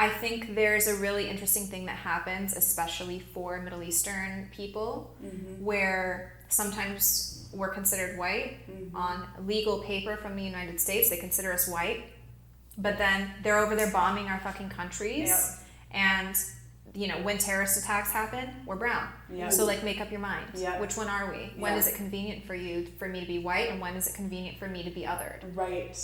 I think there's a really interesting thing that happens, especially for Middle Eastern people, where sometimes we're considered white. On legal paper from the United States, they consider us white, but then they're over there bombing our fucking countries. And you know, when terrorist attacks happen, we're brown. So like, make up your mind. Which one are we? When is it convenient for me to be white, and when is it convenient for me to be othered? Right.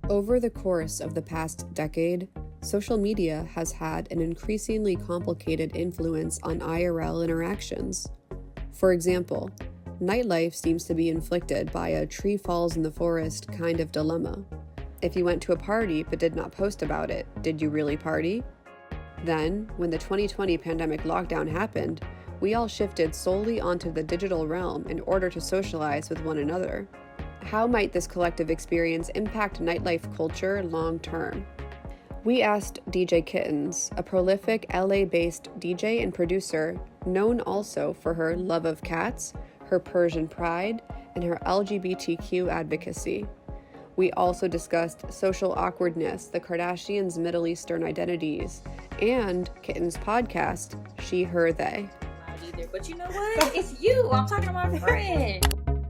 Over the course of the past decade, social media has had an increasingly complicated influence on IRL interactions. For example, nightlife seems to be inflicted by a tree falls in the forest kind of dilemma. If you went to a party but did not post about it, did you really party? Then, when the 2020 pandemic lockdown happened, we all shifted solely onto the digital realm in order to socialize with one another. How might this collective experience impact nightlife culture long term? We asked DJ Kittens, a prolific LA-based DJ and producer, known also for her love of cats, her Persian pride, and her LGBTQ advocacy. We also discussed social awkwardness, the Kardashians' Middle Eastern identities, and Kittens' podcast, She, Her, They. Either, but you know what? It's you. I'm talking to my friend.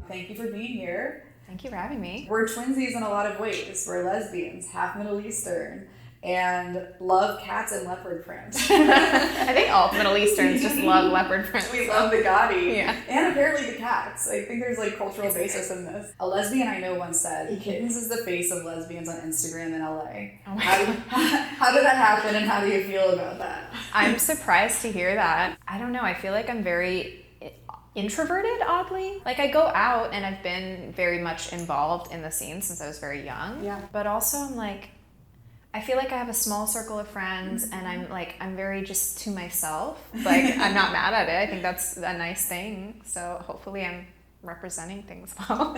Thank you for being here. Thank you for having me. We're twinsies in a lot of ways. We're lesbians, half Middle Eastern, and love cats and leopard print. I think all Middle Easterns just love leopard print. We love the Gotti. Yeah. And apparently the cats. I think there's like cultural basis in this. A lesbian I know once said, Kittens is the face of lesbians on Instagram in LA. Oh How did that happen, and how do you feel about that? I'm surprised to hear that. I don't know. I feel like I'm very introverted, oddly. Like, I go out and I've been very much involved in the scene since I was very young. Yeah. But also I'm like, I feel like I have a small circle of friends, and I'm very just to myself. Like, I'm not mad at it. I think that's a nice thing. So hopefully I'm representing things well.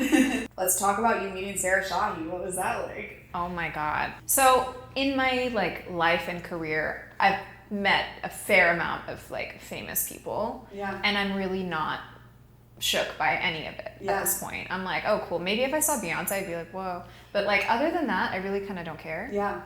Let's talk about you meeting Sarah Shahi. What was that like? Oh my God. So in my like life and career, I've met a fair amount of like famous people. Yeah. And I'm really not shook by any of it at this point. I'm like, oh cool, maybe if I saw Beyonce I'd be like, whoa. But like, other than that, I really kind of don't care. Yeah.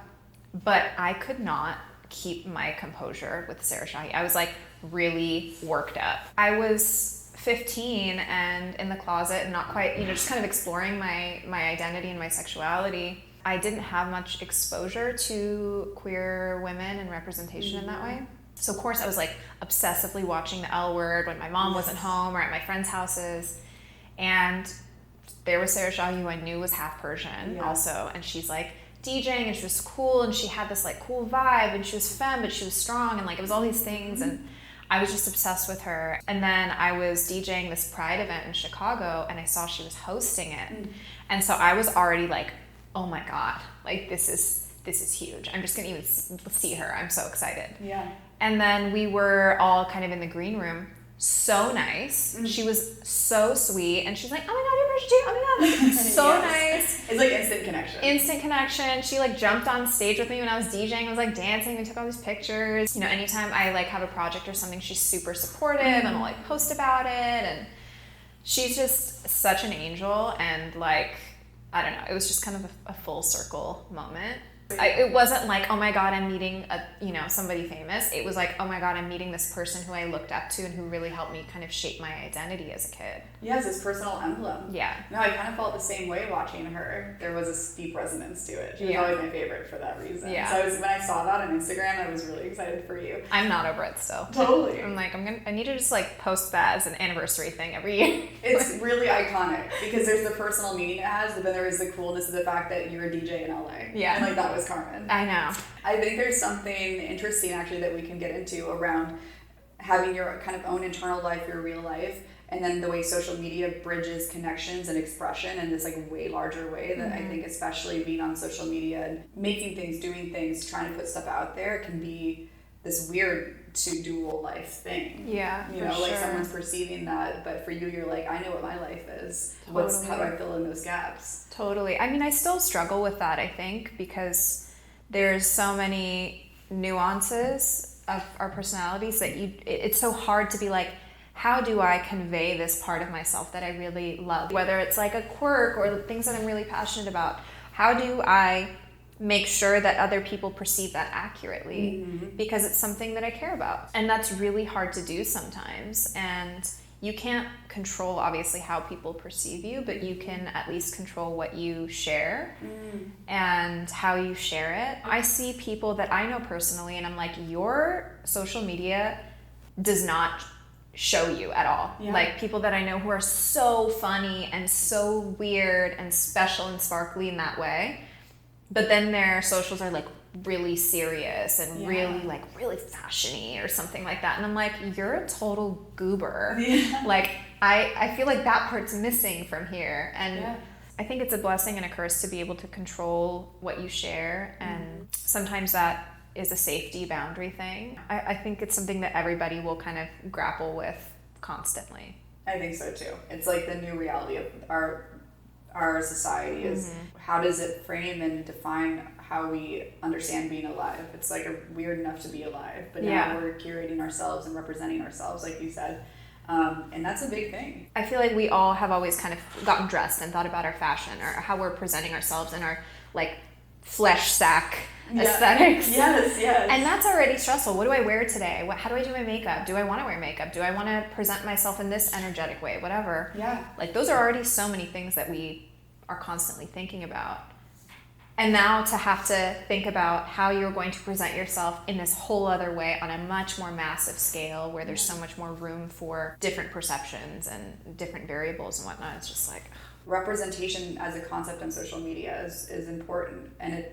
But I could not keep my composure with Sarah Shahi. I was like really worked up. I was 15 and in the closet and not quite, just kind of exploring my identity and my sexuality. I didn't have much exposure to queer women and representation in that way. So of course I was like obsessively watching the L Word when my mom wasn't home or at my friends' houses. And there was Sarah Shahi, who I knew was half Persian also. And she's like DJing, and she was cool, and she had this like cool vibe, and she was femme, but she was strong, and like it was all these things. And I was just obsessed with her. And then I was DJing this Pride event in Chicago, and I saw she was hosting it. And so I was already like, oh my God, like this is huge. I'm just gonna even see her. I'm so excited. Yeah. And then we were all kind of in the green room. So nice. She was so sweet, and she's like, oh my God, you're Persian too. Oh my God, like so nice. It's like instant connection. Instant connection. She like jumped on stage with me when I was DJing. I was like dancing. We took all these pictures. Anytime I like have a project or something, she's super supportive and will like post about it. And she's just such an angel, and like, I don't know, it was just kind of a full circle moment. It wasn't like, oh my God, I'm meeting somebody famous. It was like, oh my God, I'm meeting this person who I looked up to and who really helped me kind of shape my identity as a kid. Yes, this personal emblem. Yeah. No, I kind of felt the same way watching her. There was a deep resonance to it. She was always my favorite for that reason. Yeah. So when I saw that on Instagram, I was really excited for you. I'm not over it still. Totally. I'm like, I need to just like post that as an anniversary thing every year. It's really iconic because there's the personal meaning it has, but then there is the coolness of the fact that you're a DJ in LA. Yeah. And like that was Carmen. I know. I think there's something interesting actually that we can get into around having your kind of own internal life, your real life, and then the way social media bridges connections and expression in this like way larger way that I think, especially being on social media and making things, doing things, trying to put stuff out there, can be this weird dual life thing. Yeah, you know, like someone's perceiving that, but for you, you're like, I know what my life is. Totally. How do I fill in those gaps? Totally. I mean, I still struggle with that, I think, because there's so many nuances of our personalities that it's so hard to be like, how do I convey this part of myself that I really love? Whether it's like a quirk or the things that I'm really passionate about, how do I make sure that other people perceive that accurately? Because it's something that I care about. And that's really hard to do sometimes. And you can't control, obviously, how people perceive you, but you can at least control what you share and how you share it. I see people that I know personally, and I'm like, your social media does not show you at all. Yeah. Like people that I know who are so funny and so weird and special and sparkly in that way, but then their socials are like really serious and really fashion-y or something like that, and I'm like, you're a total goober. Like I feel like that part's missing from here, and I think it's a blessing and a curse to be able to control what you share, and sometimes that is a safety boundary thing. I think it's something that everybody will kind of grapple with constantly. I think so too. It's like the new reality of our society is how does it frame and define how we understand being alive? It's like weird enough to be alive, but now we're curating ourselves and representing ourselves, like you said. And that's a big thing. I feel like we all have always kind of gotten dressed and thought about our fashion or how we're presenting ourselves in our like flesh sack aesthetics. Yes. And that's already stressful. What do I wear today? How do I do my makeup? Do I want to wear makeup? Do I want to present myself in this energetic way? Whatever. Yeah. Like those are already so many things that we are constantly thinking about. And now to have to think about how you're going to present yourself in this whole other way on a much more massive scale where there's so much more room for different perceptions and different variables and whatnot. It's just like... Representation as a concept on social media is important, and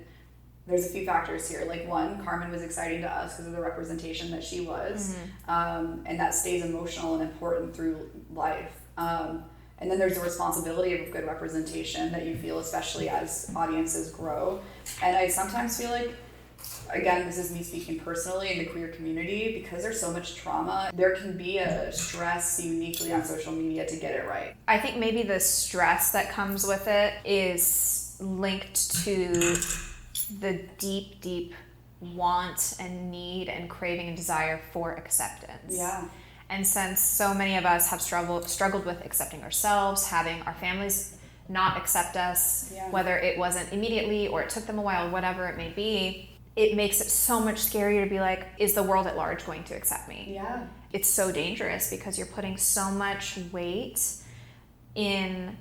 there's a few factors here. Like one, Carmen was exciting to us because of the representation that she was, and that stays emotional and important through life. And then there's the responsibility of good representation that you feel, especially as audiences grow. And I sometimes feel like, again, this is me speaking personally in the queer community, because there's so much trauma, there can be a stress uniquely on social media to get it right. I think maybe the stress that comes with it is linked to the deep want and need and craving and desire for acceptance. Yeah. And since so many of us have struggled with accepting ourselves, having our families not accept us, whether it wasn't immediately or it took them a while, whatever it may be, it makes it so much scarier to be like, is the world at large going to accept me? Yeah. It's so dangerous because you're putting so much weight in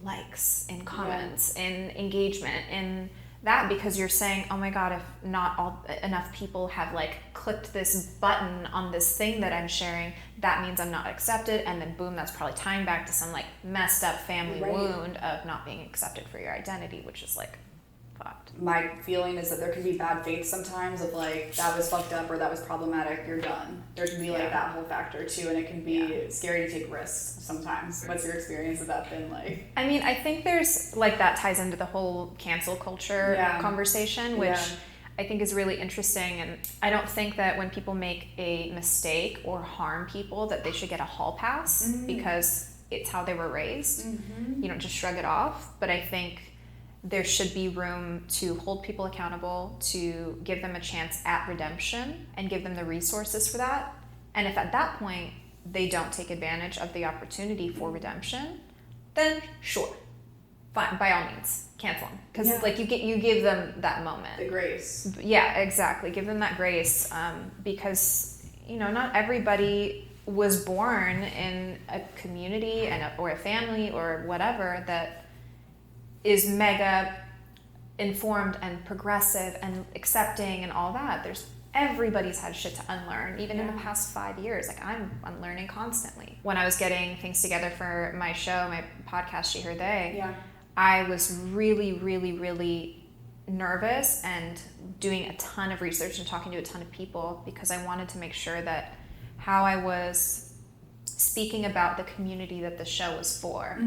likes, in comments, in engagement, in that, because you're saying, oh my God, if not enough people have like clicked this button on this thing that I'm sharing, that means I'm not accepted, and then boom, that's probably tying back to some like messed up family wound of not being accepted for your identity, which is like fucked. My feeling is that there can be bad faith sometimes of like, that was fucked up or that was problematic, you're done. There can be like that whole factor too, and it can be scary to take risks sometimes. What's your experience of that been like? I mean, I think there's like, that ties into the whole cancel culture conversation, which I think is really interesting. And I don't think that when people make a mistake or harm people that they should get a hall pass because it's how they were raised. You don't just shrug it off. But I think there should be room to hold people accountable, to give them a chance at redemption and give them the resources for that. And if at that point they don't take advantage of the opportunity for redemption, then sure, fine, by all means, cancel them. Because like you give them that moment. The grace. Yeah, exactly. Give them that grace, because not everybody was born in a community or a family or whatever that is mega informed and progressive and accepting and all that. Everybody's had shit to unlearn, even in the past 5 years. Like, I'm unlearning constantly. When I was getting things together for my show, my podcast, She, Her, They, I was really, really, really nervous and doing a ton of research and talking to a ton of people because I wanted to make sure that how I was speaking about the community that the show was for,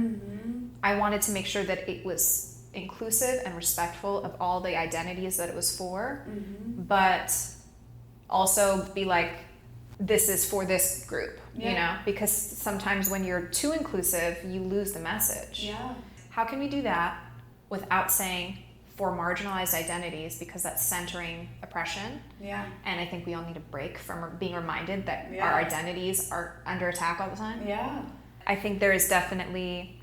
I wanted to make sure that it was inclusive and respectful of all the identities that it was for, but also be like, this is for this group, you know, because sometimes when you're too inclusive, you lose the message. Yeah. How can we do that without saying for marginalized identities, because that's centering oppression? Yeah. And I think we all need a break from being reminded that our identities are under attack all the time. Yeah. I think there is definitely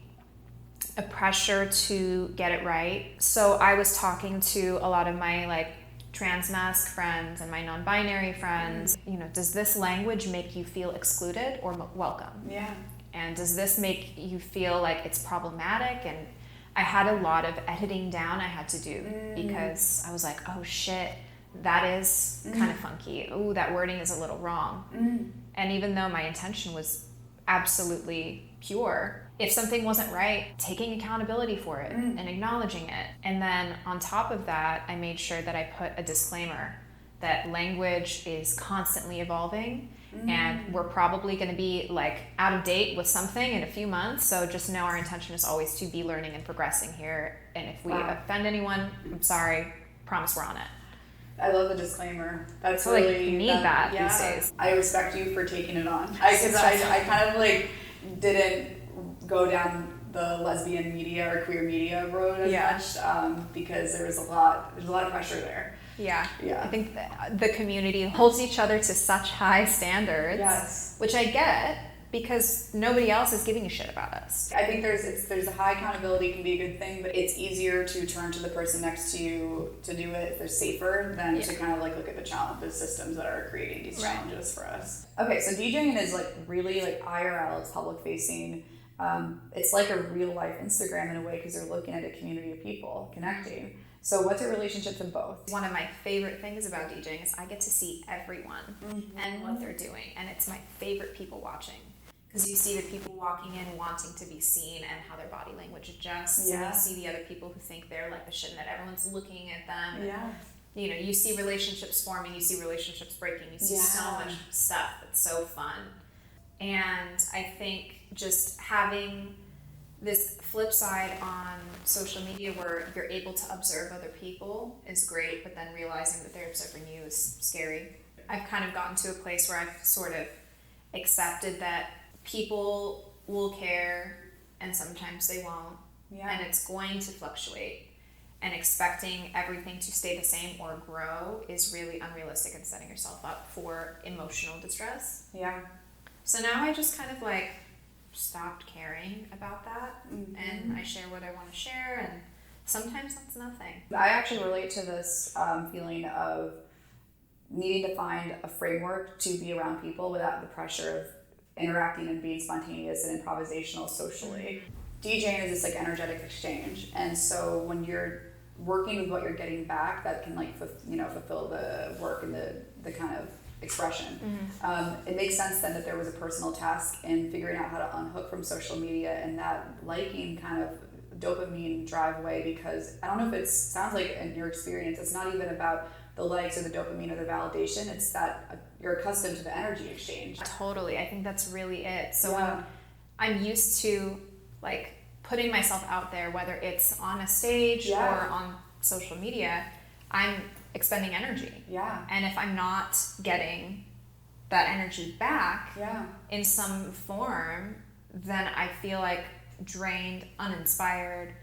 a pressure to get it right. So I was talking to a lot of my like trans masc friends and my non-binary friends. You know, does this language make you feel excluded or welcome? Yeah. And does this make you feel like it's problematic? And I had a lot of editing down I had to do because I was like, oh shit, that is kind of funky. Ooh, that wording is a little wrong. And even though my intention was absolutely pure, if something wasn't right, taking accountability for it and acknowledging it. And then on top of that, I made sure that I put a disclaimer that language is constantly evolving and we're probably going to be like out of date with something in a few months. So just know our intention is always to be learning and progressing here. And if we offend anyone, I'm sorry, promise we're on it. I love the disclaimer. That's So, really like, you need that these days. I respect you for taking it on. Because I kind of like didn't go down the lesbian media or queer media road as much because there's a lot of pressure there. Yeah. Yeah. I think the community holds each other to such high standards, which I get because nobody else is giving a shit about us. I think there's a high accountability can be a good thing, but it's easier to turn to the person next to you to do it if they're safer than to kind of like look at the systems that are creating these challenges for us. Okay, so DJing is like really like IRL, it's public facing. It's like a real life Instagram in a way because they're looking at a community of people connecting. So what's your relationship to both? One of my favorite things about DJing is I get to see everyone and what they're doing, and it's my favorite people watching. Because you see the people walking in wanting to be seen and how their body language adjusts. And you see the other people who think they're like the shit and that everyone's looking at them. Yeah. And, you know, you see relationships forming, you see relationships breaking, you see so much stuff that's so fun. And I think just having this flip side on social media where you're able to observe other people is great, but then realizing that they're observing you is scary. I've kind of gotten to a place where I've sort of accepted that people will care and sometimes they won't, and it's going to fluctuate, and expecting everything to stay the same or grow is really unrealistic and setting yourself up for emotional distress. So now I just kind of like stopped caring about that and I share what I want to share, and sometimes that's nothing. I actually relate to this feeling of needing to find a framework to be around people without the pressure of interacting and being spontaneous and improvisational socially. DJing is this like energetic exchange, and so when you're working with what you're getting back, that can like fulfill the work and the kind of expression. It makes sense then that there was a personal task in figuring out how to unhook from social media and that liking kind of dopamine drive away, because I don't know if it sounds like in your experience it's not even about the likes or the dopamine or the validation, it's that you're accustomed to the energy exchange. Totally, I think that's really it. So when I'm used to like putting myself out there, whether it's on a stage or on social media, I'm expending energy. And if I'm not getting that energy back in some form, then I feel like drained, uninspired.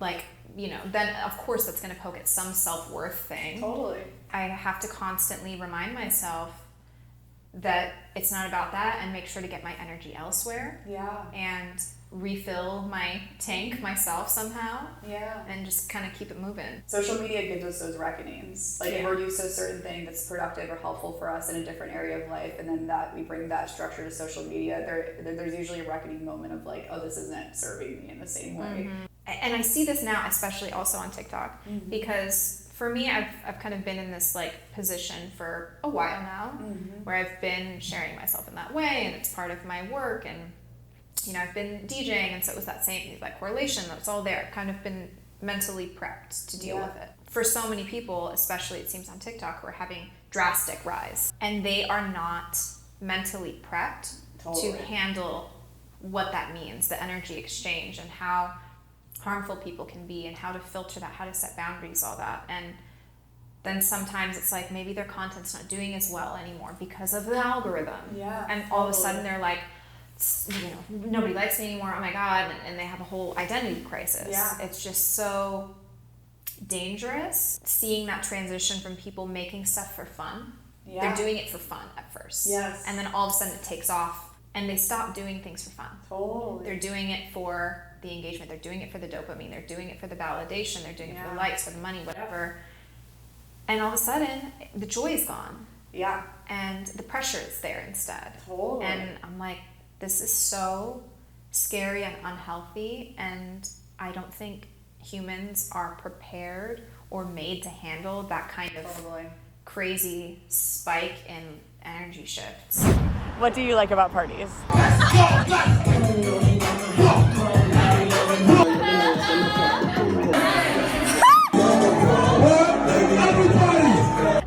Like, you know, then of course that's going to poke at some self-worth thing. Totally. I have to constantly remind myself that it's not about that and make sure to get my energy elsewhere. And refill my tank myself somehow. And just kind of keep it moving. Social media gives us those reckonings. Like if we're used to a certain thing that's productive or helpful for us in a different area of life, and then that we bring that structure to social media, there's usually a reckoning moment of like, oh, this isn't serving me in the same way. And I see this now, especially also on TikTok, because for me, I've kind of been in this like position for a while now, where I've been sharing myself in that way, and it's part of my work, and you know, I've been DJing, and so it was that same like correlation that's all there. I've kind of been mentally prepped to deal with it. for so many people, especially it seems on TikTok, who are having drastic rise. And they are not mentally prepped to handle what that means, the energy exchange, and how harmful people can be, and how to filter that, how to set boundaries, all that. And then sometimes it's like maybe their content's not doing as well anymore because of the algorithm. Yeah. And all of a sudden they're like, you know, nobody likes me anymore, oh my God, and they have a whole identity crisis. Yeah. It's just so dangerous seeing that transition from people making stuff for fun. Yeah. They're doing it for fun at first. Yes. And then all of a sudden it takes off and they stop doing things for fun. Totally. They're doing it for the engagement, they're doing it for the dopamine, they're doing it for the validation, they're doing it for the likes, for the money, whatever. And all of a sudden, the joy is gone. Yeah. And the pressure is there instead. Totally. And I'm like, this is so scary and unhealthy, and I don't think humans are prepared or made to handle that kind of crazy spike in energy shifts. What do you like about parties?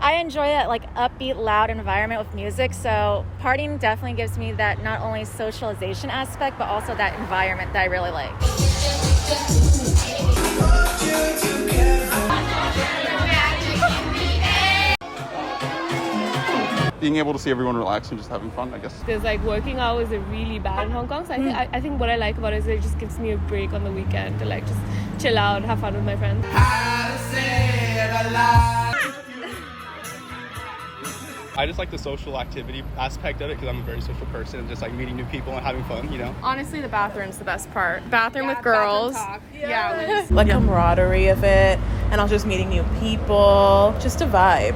I enjoy that like upbeat, loud environment with music. So partying definitely gives me that not only socialization aspect, but also that environment that I really like. Being able to see everyone relax and just having fun, I guess. Because like working hours are really bad in Hong Kong, so I think what I like about it is it just gives me a break on the weekend to like just chill out, have fun with my friends. I just like the social activity aspect of it because I'm a very social person and just like meeting new people and having fun, you know? Honestly, the bathroom's the best part. Bathroom with girls. Yeah. Like camaraderie of it, and also just meeting new people, just a vibe.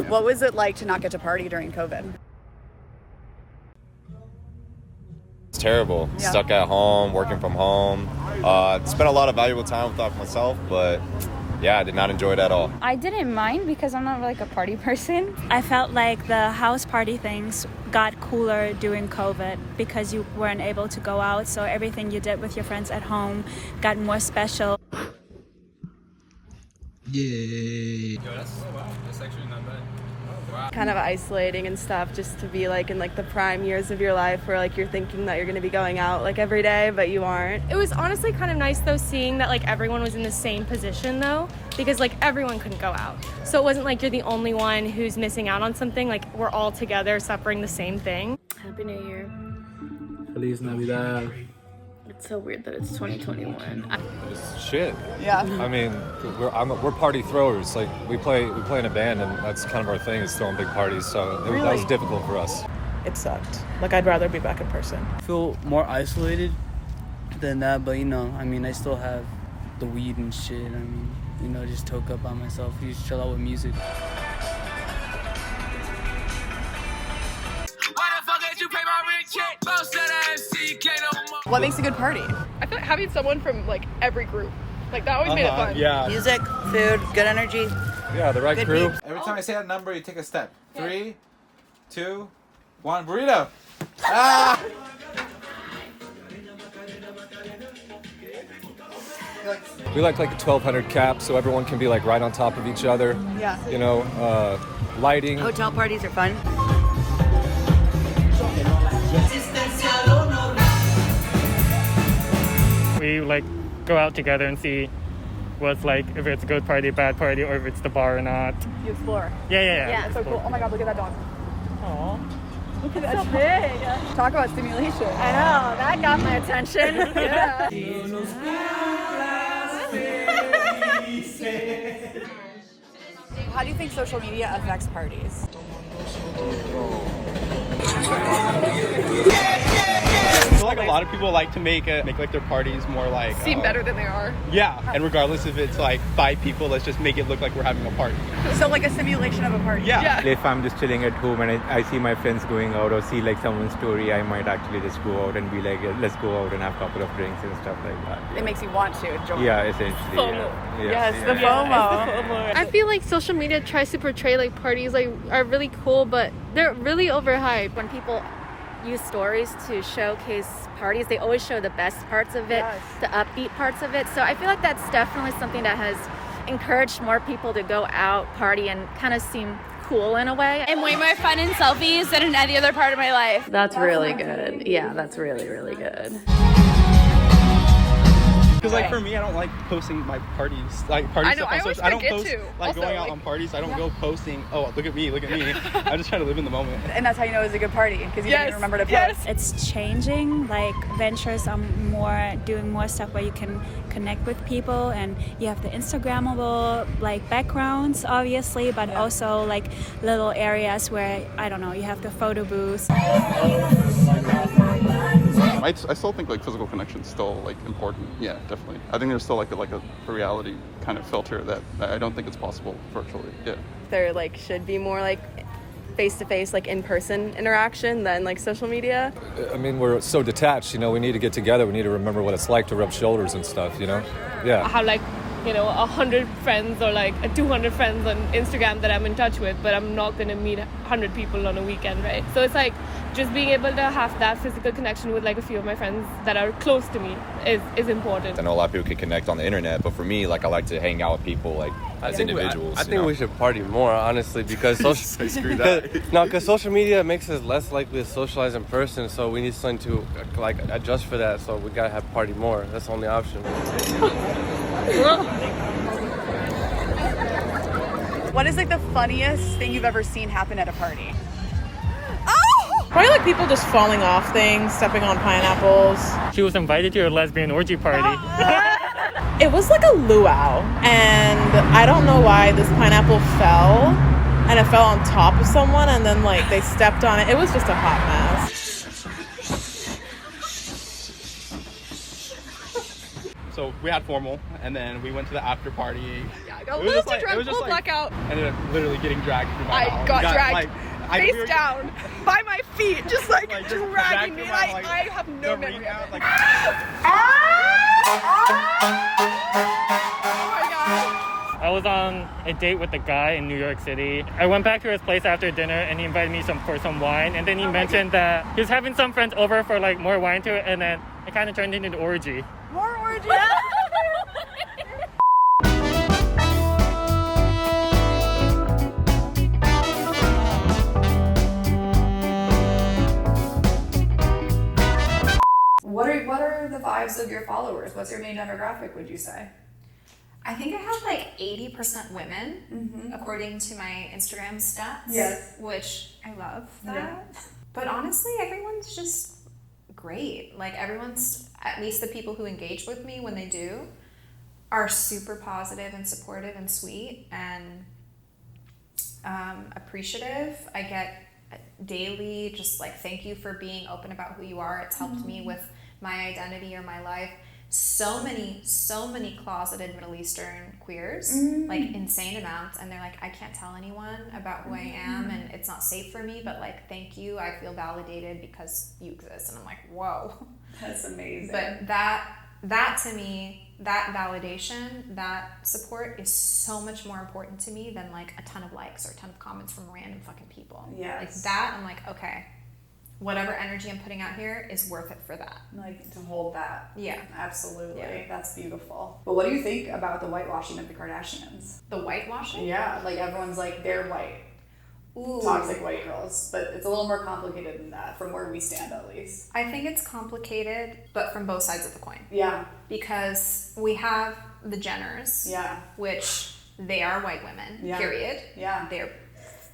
What was it like to not get to party during COVID? It's terrible. Yeah. Stuck at home, working from home. Spent a lot of valuable time with myself, but yeah, I did not enjoy it at all. I didn't mind because I'm not like a party person. I felt like the house party things got cooler during COVID because you weren't able to go out, so everything you did with your friends at home got more special. Yeah. That's actually not bad. Wow. Kind of isolating and stuff, just to be like in like the prime years of your life where like you're thinking that you're going to be going out like every day, but you aren't. It was honestly kind of nice though seeing that like everyone was in the same position though, because like everyone couldn't go out. So it wasn't like you're the only one who's missing out on something, like we're all together suffering the same thing. Happy New Year. Feliz Navidad. It's so weird that it's 2021. Shit. Yeah. I mean, we're party throwers. Like we play in a band, and that's kind of our thing is throwing big parties. So that was difficult for us. It sucked. Like I'd rather be back in person. I feel more isolated than that, but you know, I mean, I still have the weed and shit. I mean, you know, just toke up on myself. You just chill out with music. What makes a good party? I feel like having someone from like every group, like that always made it fun. Yeah. Music, food, good energy. Yeah, the right crew. Every time I say a number, you take a step. 3, 2, 1, burrito. Ah! We like a 1200 cap, so everyone can be like right on top of each other. Yeah. You know, lighting. Hotel parties are fun. We like go out together and see what's like, if it's a good party, bad party, or if it's the bar or not. You explore. Yeah. Yeah, it's so cool. Oh my God, look at that dog. Aww. Look at that so big. Talk about stimulation. I know, that got my attention. Yeah. How do you think social media affects parties? I feel like a lot of people like to make like their parties more like Seem better than they are. Yeah, and regardless if it's like 5 people, let's just make it look like we're having a party. So like a simulation of a party. Yeah. If I'm just chilling at home and I see my friends going out or see like someone's story, I might actually just go out and be like, let's go out and have a couple of drinks and stuff like that. Yeah. It makes you want to enjoy. Yeah, essentially. FOMO. Yeah. Yes, the FOMO. I feel like social media tries to portray like parties like are really cool, but They're really overhyped. When people use stories to showcase parties, they always show the best parts of it, the upbeat parts of it. So I feel like that's definitely something that has encouraged more people to go out, party, and kind of seem cool in a way. I'm way more fun in selfies than in any other part of my life. That's really good. Yeah, that's really, really good. Because like for me, I don't like posting my parties, like party stuff on social. I don't post like also, going out on parties. I don't go posting. Oh, look at me, look at me. I just try to live in the moment. And that's how you know it's a good party, because you didn't remember to post. It's changing. Like ventures are doing more stuff where you can connect with people, and you have the Instagrammable like backgrounds, obviously, but also like little areas where I don't know, you have the photo booth. I still think like physical connection is still like important. Yeah, definitely. I think there's still like a reality kind of filter that I don't think it's possible virtually. Yeah. There like should be more like face-to-face, like in-person interaction than like social media. I mean, we're so detached, you know, we need to get together. We need to remember what it's like to rub shoulders and stuff, you know? Yeah. I have like, 100 friends or like 200 friends on Instagram that I'm in touch with, but I'm not going to meet 100 people on a weekend, right? So it's like just being able to have that physical connection with like a few of my friends that are close to me is important. I know a lot of people can connect on the internet, but for me, like I like to hang out with people like as individuals. I think we should party more, honestly, because social media makes us less likely to socialize in person, so we need something to like adjust for that. So we gotta have party more. That's the only option. What is like the funniest thing you've ever seen happen at a party? Probably like people just falling off things, stepping on pineapples. She was invited to a lesbian orgy party. It was like a luau, and I don't know why this pineapple fell, and it fell on top of someone, and then like they stepped on it. It was just a hot mess. So we had formal, and then we went to the after party. Yeah, I got loads of drunk, full blackout. Ended up literally getting dragged through my house. I got dragged face down by my feet, just like dragging me. I have no memory of it. Oh my god. I was on a date with a guy in New York City. I went back to his place after dinner, and he invited me for some wine, and then he mentioned that he was having some friends over for like more wine to it, and then it kind of turned into an orgy. More orgy. What are the vibes of your followers? What's your main demographic, would you say? I think I have like 80% women, according to my Instagram stats. Yes. Which I love that. Yeah. But honestly, everyone's just great. Like everyone's, at least the people who engage with me when they do, are super positive and supportive and sweet and appreciative. I get daily just like thank you for being open about who you are. It's helped me with my identity or my life. So many closeted Middle Eastern queers, like insane amounts, and they're like, I can't tell anyone about who I am and it's not safe for me, but like thank you, I feel validated because you exist. And I'm like, whoa, that's amazing. But that to me, that validation, that support is so much more important to me than like a ton of likes or a ton of comments from random fucking people. Yes. Like that, I'm like, okay, whatever energy I'm putting out here is worth it for that. Like to hold that. Yeah. Absolutely. Yeah. That's beautiful. But what do you think about the whitewashing of the Kardashians? The whitewashing? Yeah, like everyone's like, they're white. Ooh. Toxic white girls. But it's a little more complicated than that, from where we stand at least. I think it's complicated, but from both sides of the coin. Yeah. Because we have the Jenners, which they are white women, period. Yeah. They're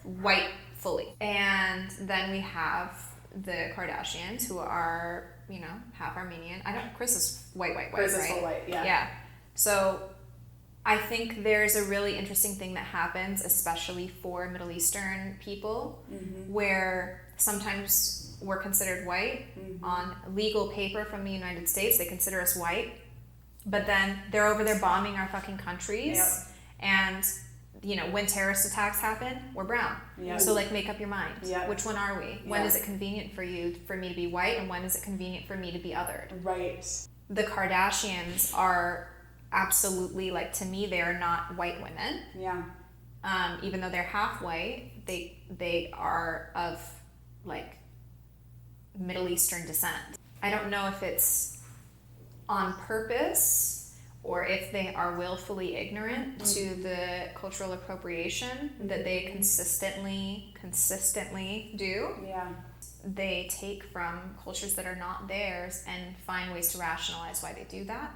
white fully. And then we have the Kardashians, who are, half Armenian. Chris is white, Chris right? is full white, yeah. Yeah. So I think there's a really interesting thing that happens, especially for Middle Eastern people, where sometimes we're considered white. On legal paper from the United States, they consider us white, but then they're over there bombing our fucking countries. And when terrorist attacks happen, we're brown. So like make up your mind. Which one are we? When is it convenient for me to be white, and when is it convenient for me to be othered? Right. The Kardashians are absolutely, like, to me, they are not white women. Yeah. Even though they're half white, they are of like Middle Eastern descent. I don't know if it's on purpose or if they are willfully ignorant to the cultural appropriation that they consistently do. Yeah. They take from cultures that are not theirs and find ways to rationalize why they do that.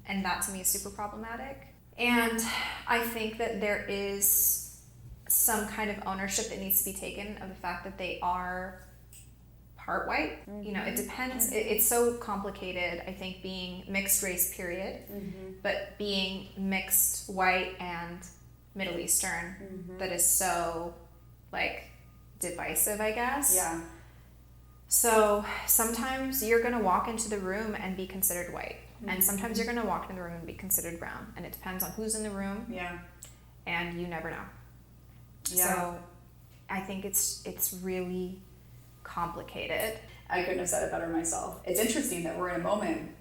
And that to me is super problematic. And I think that there is some kind of ownership that needs to be taken of the fact that they are part white. You know, it depends. It's so complicated, I think, being mixed race, period, but being mixed white and Middle Eastern, that is so, like, divisive, I guess. Yeah. So sometimes you're going to walk into the room and be considered white. And sometimes you're going to walk into the room and be considered brown. And it depends on who's in the room. Yeah. And you never know. Yeah. So I think it's really complicated. I couldn't have said it better myself. It's interesting that we're in a moment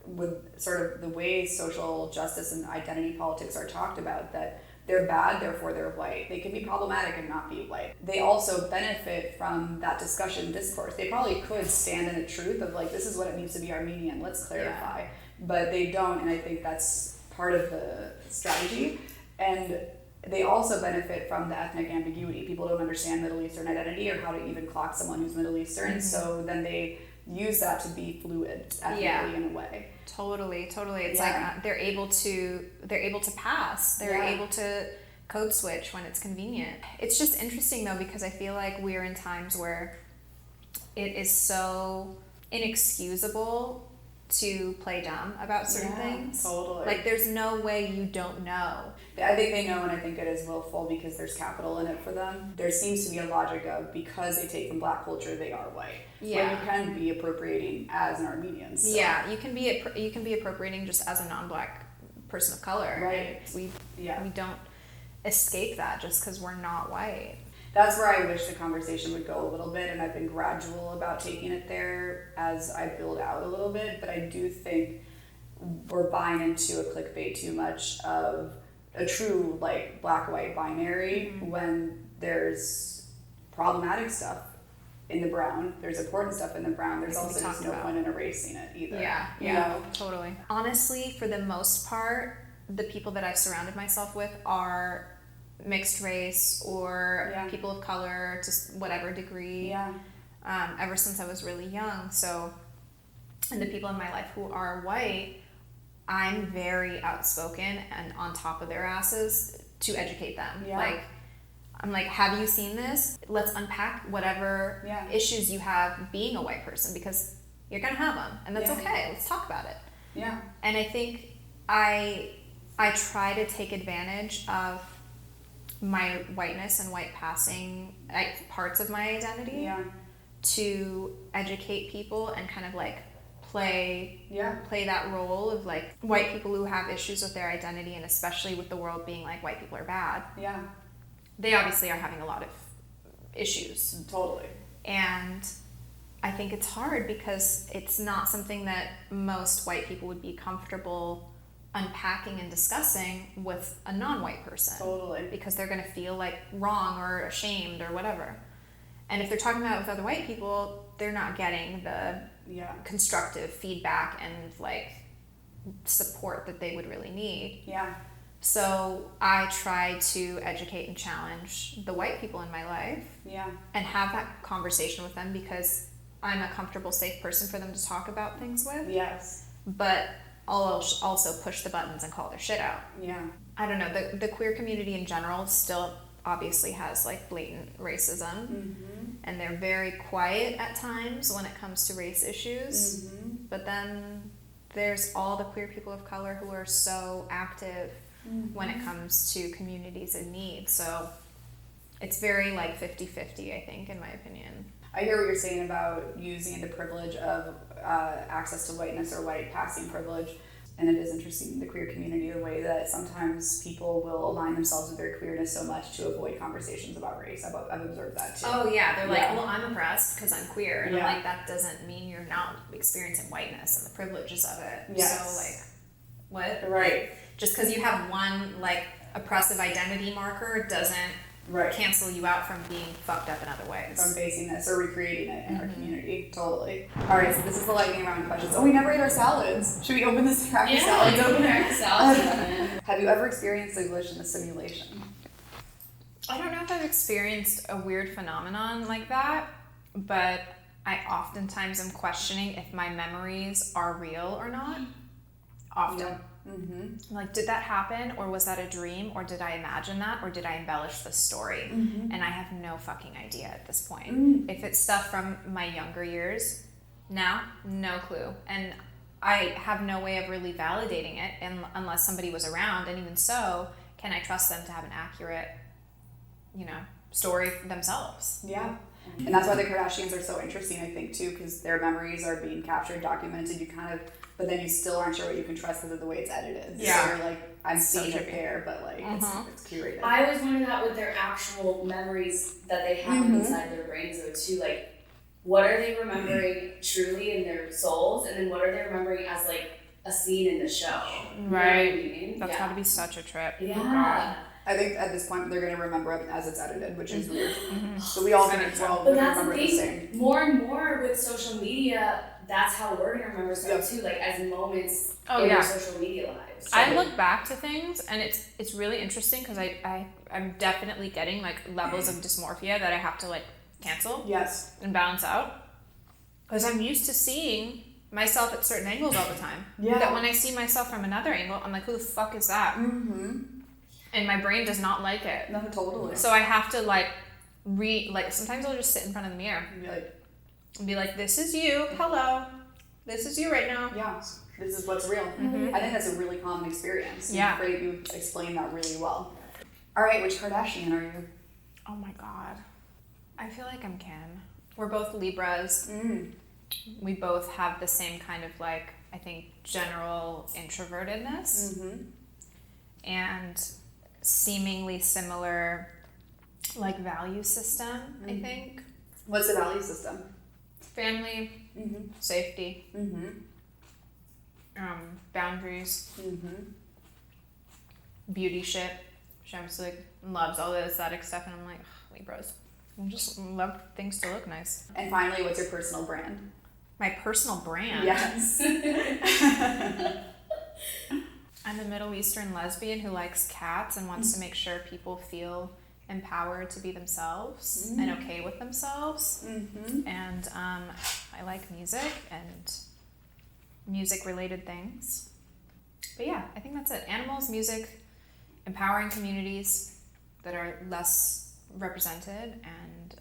with sort of the way social justice and identity politics are talked about, that they're bad, therefore they're white. They can be problematic and not be white. They also benefit from that discourse. They probably could stand in the truth of like, this is what it means to be Armenian, let's clarify. Yeah. But they don't, and I think that's part of the strategy. And they also benefit from the ethnic ambiguity. People don't understand Middle Eastern identity or how to even clock someone who's Middle Eastern, so then they use that to be fluid ethnically in a way. Totally. It's like they're able to pass. They're able to code switch when it's convenient. It's just interesting though, because I feel like we're in times where it is so inexcusable to play dumb about certain things. Totally. Like there's no way you don't know. I think they know, and I think it is willful because there's capital in it for them. There seems to be a logic of, because they take from black culture, they are white. Yeah. When you can be appropriating as an Armenian. So. Yeah, you can be appropriating just as a non-black person of color. Right. We don't escape that just because we're not white. That's where I wish the conversation would go a little bit, and I've been gradual about taking it there as I build out a little bit, but I do think we're buying into a clickbait too much of a true like black-white binary when there's problematic stuff in the brown, there's important stuff in the brown, there's also just no point in erasing it either. Yeah, totally. Honestly, for the most part, the people that I've surrounded myself with are mixed race or people of color to whatever degree, ever since I was really young. So, and the people in my life who are white, I'm very outspoken and on top of their asses to educate them. Like, I'm like, have you seen this? Let's unpack whatever issues you have being a white person, because you're gonna have them, and that's okay. Let's talk about it. Yeah. And I think I try to take advantage of my whiteness and white passing parts of my identity to educate people and kind of like play that role of like white people who have issues with their identity, and especially with the world being like white people are bad. Yeah. They obviously are having a lot of issues. Totally. And I think it's hard because it's not something that most white people would be comfortable unpacking and discussing with a non-white person. Totally. Because they're going to feel like wrong or ashamed or whatever. And if they're talking about it with other white people, they're not getting the constructive feedback and like support that they would really need. Yeah. So I try to educate and challenge the white people in my life. Yeah. And have that conversation with them because I'm a comfortable, safe person for them to talk about things with. Yes. But I'll also push the buttons and call their shit out. Yeah. I don't know, the queer community in general still obviously has like blatant racism, and they're very quiet at times when it comes to race issues, but then there's all the queer people of color who are so active when it comes to communities in need. So it's very like 50-50, I think, in my opinion. I hear what you're saying about using the privilege of access to whiteness or white passing privilege. And it is interesting in the queer community the way that sometimes people will align themselves with their queerness so much to avoid conversations about race. I've observed that too. Oh yeah, they're like, well, I'm oppressed because I'm queer. And I'm like, that doesn't mean you're not experiencing whiteness and the privileges of it. Yes. So like, what? Right. Just because you have one like oppressive identity marker doesn't cancel you out from being fucked up in other ways. From facing this or recreating it in our community. Totally. All right, so this is the lightning round questions. Oh, we never ate our salads. Should we open this cracker salad opener? Have you ever experienced a glitch in a simulation? I don't know if I've experienced a weird phenomenon like that, but I oftentimes am questioning if my memories are real or not. Often. Yeah. Like, did that happen, or was that a dream, or did I imagine that, or did I embellish the story? And I have no fucking idea at this point. If it's stuff from my younger years, now, no clue. And I have no way of really validating it unless somebody was around, and even so, can I trust them to have an accurate, story themselves? Yeah. And that's why the Kardashians are so interesting, I think, too, because their memories are being captured, documented. But then you still aren't sure what you can trust because of the way it's edited. Yeah. So you're like, I'm seeing a pair, but like, it's curated. I always wonder that with their actual memories that they have inside their brains, though, too. Like, what are they remembering truly in their souls, and then what are they remembering as like a scene in the show? Right. You know what I mean? That's got to be such a trip. Yeah. Oh, God. I think at this point they're going to remember it as it's edited, which is weird. So we all think, well, but we're going to that's remember the it the thing. same. More and more with social media, that's how we're going to remember stuff too, like as moments in our social media lives. I look back to things, and it's really interesting because I'm definitely getting like levels of dysmorphia that I have to like cancel and balance out, because I'm used to seeing myself at certain angles all the time. That when I see myself from another angle, I'm like, who the fuck is that? And my brain does not like it. No, totally. So I have to like sometimes I'll just sit in front of the mirror and be like, this is you, hello, this is you right now. Yeah, this is what's real. I think that's a really common experience. Yeah. You explain that really well. All right, which Kardashian are you? Oh my God. I feel like I'm Kim. We're both Libras. We both have the same kind of like, I think, general introvertedness. And seemingly similar like value system, I think. What's the value system? Family, safety, boundaries, beauty shit. Sham's like loves all the aesthetic stuff, and I'm like, Libras. I just love things to look nice. And finally, what's your personal brand? My personal brand? Yes. I'm a Middle Eastern lesbian who likes cats and wants to make sure people feel empowered to be themselves and okay with themselves. And I like music and music-related things. But yeah, I think that's it. Animals, music, empowering communities that are less represented, and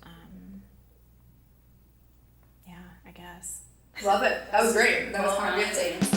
yeah, I guess. Love it. That was great. That was convincing.